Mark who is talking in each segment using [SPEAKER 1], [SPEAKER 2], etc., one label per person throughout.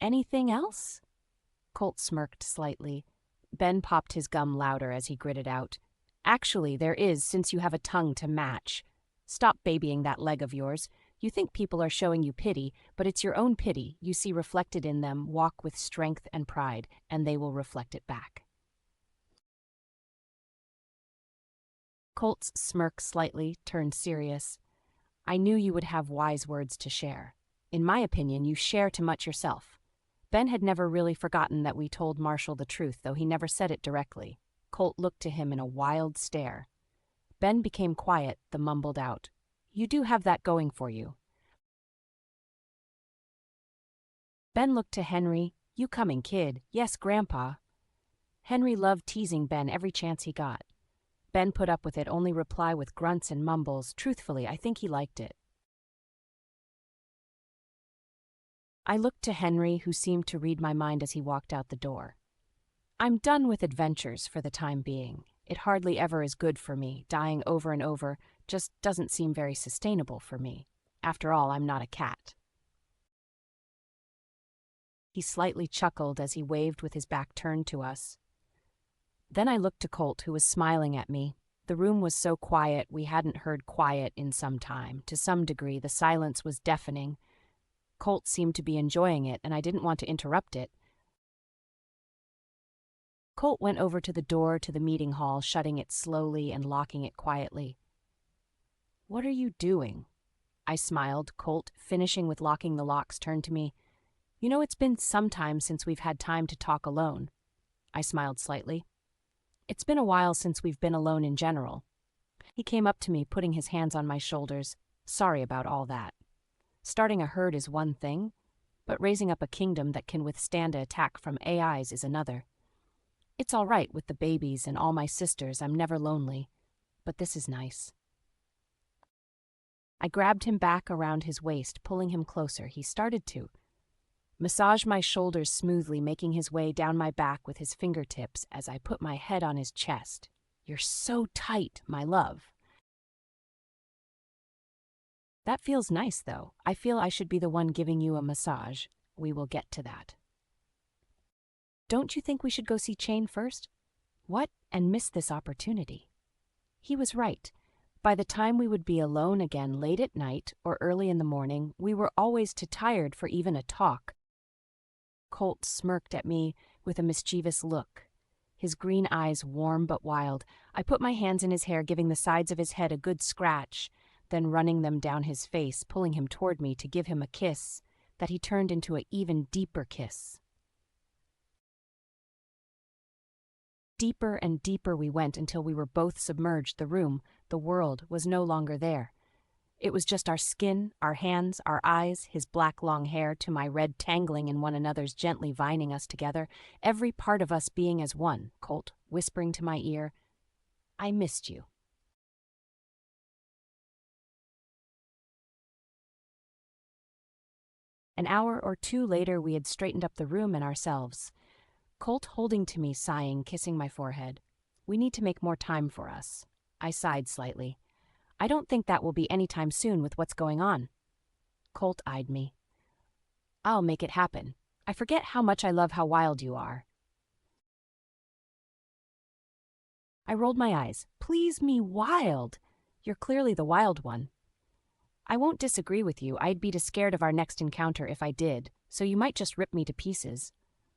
[SPEAKER 1] Anything else? Colt smirked slightly. Ben popped his gum louder as he gritted out. Actually, there is, since you have a tongue to match. Stop babying that leg of yours. You think people are showing you pity, but it's your own pity you see reflected in them. Walk with strength and pride, and they will reflect it back. Colt's smirk slightly turned serious. I knew you would have wise words to share. In my opinion, you share too much yourself. Ben had never really forgotten that we told Marshall the truth, though he never said it directly. Colt looked to him in a wild stare. Ben became quiet, then mumbled out, You do have that going for you. Ben looked to Henry. You coming, kid. Yes, Grandpa. Henry loved teasing Ben every chance he got. Ben put up with it, only reply with grunts and mumbles. Truthfully, I think he liked it. I looked to Henry, who seemed to read my mind as he walked out the door. I'm done with adventures for the time being. It hardly ever is good for me. Dying over and over just doesn't seem very sustainable for me. After all, I'm not a cat. He slightly chuckled as he waved with his back turned to us. Then I looked to Colt, who was smiling at me. The room was so quiet we hadn't heard quiet in some time. To some degree, the silence was deafening. Colt seemed to be enjoying it, and I didn't want to interrupt it. Colt went over to the door to the meeting hall, shutting it slowly and locking it quietly. What are you doing? I smiled. Colt, finishing with locking the locks, turned to me. You know, it's been some time since we've had time to talk alone. I smiled slightly. It's been a while since we've been alone in general. He came up to me, putting his hands on my shoulders. Sorry about all that. Starting a herd is one thing, but raising up a kingdom that can withstand an attack from AIs is another. It's all right with the babies and all my sisters. I'm never lonely, but this is nice. I grabbed him back around his waist, pulling him closer. He started to massage my shoulders smoothly, making his way down my back with his fingertips as I put my head on his chest. You're so tight, my love. That feels nice, though. I feel I should be the one giving you a massage. We will get to that. Don't you think we should go see Chain first? What? And miss this opportunity? He was right. By the time we would be alone again late at night or early in the morning, we were always too tired for even a talk. Colt smirked at me with a mischievous look, his green eyes warm but wild. I put my hands in his hair, giving the sides of his head a good scratch, then running them down his face, pulling him toward me to give him a kiss that he turned into an even deeper kiss. Deeper and deeper we went until we were both submerged. The room, the world, was no longer there. It was just our skin, our hands, our eyes, his black long hair to my red tangling in one another's, gently vining us together, every part of us being as one. Colt whispering to my ear, I missed you. An hour or two later, we had straightened up the room and ourselves. Colt holding to me, sighing, kissing my forehead. We need to make more time for us. I sighed slightly. I don't think that will be any time soon with what's going on. Colt eyed me. I'll make it happen. I forget how much I love how wild you are. I rolled my eyes. Please me, wild. You're clearly the wild one. I won't disagree with you. I'd be too scared of our next encounter if I did, so you might just rip me to pieces.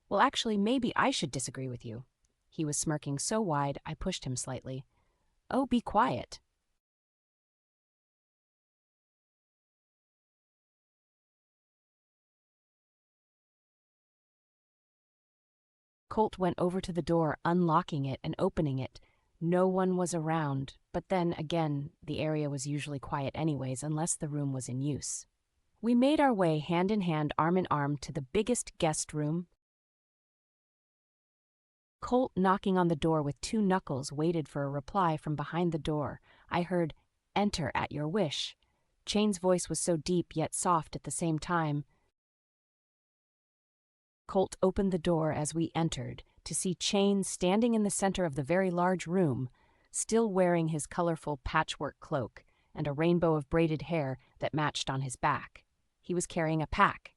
[SPEAKER 1] Well, actually, maybe I should disagree with you. He was smirking so wide, I pushed him slightly. Oh, be quiet. Colt went over to the door, unlocking it and opening it. No one was around, but then again, the area was usually quiet anyways, unless the room was in use. We made our way hand in hand, arm in arm, to the biggest guest room. Colt, knocking on the door with 2 knuckles, waited for a reply from behind the door. I heard, Enter at your wish. Chain's voice was so deep yet soft at the same time. Colt opened the door as we entered to see Chain standing in the center of the very large room, still wearing his colorful patchwork cloak and a rainbow of braided hair that matched on his back. He was carrying a pack.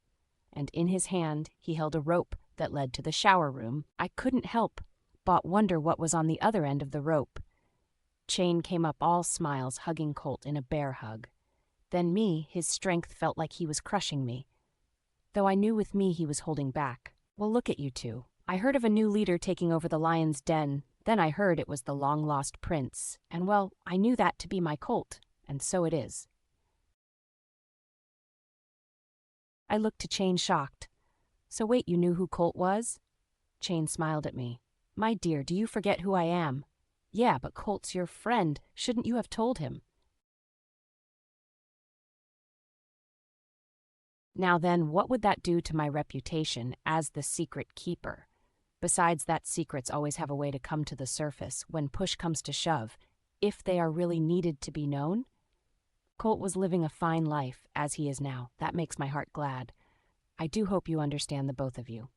[SPEAKER 1] and in his hand he held a rope that led to the shower room. I couldn't help but wonder what was on the other end of the rope. Chain came up all smiles, hugging Colt in a bear hug. Then me, his strength felt like he was crushing me, though I knew with me he was holding back. Well, look at you two. I heard of a new leader taking over the lion's den. Then I heard it was the long-lost prince, and well, I knew that to be my Colt, and so it is. I looked to Chain shocked. So wait, you knew who Colt was? Chain smiled at me. My dear, do you forget who I am? Yeah, but Colt's your friend. Shouldn't you have told him? Now then, what would that do to my reputation as the secret keeper? Besides that, secrets always have a way to come to the surface when push comes to shove, if they are really needed to be known. Colt was living a fine life, as he is now. That makes my heart glad. I do hope you understand, the both of you.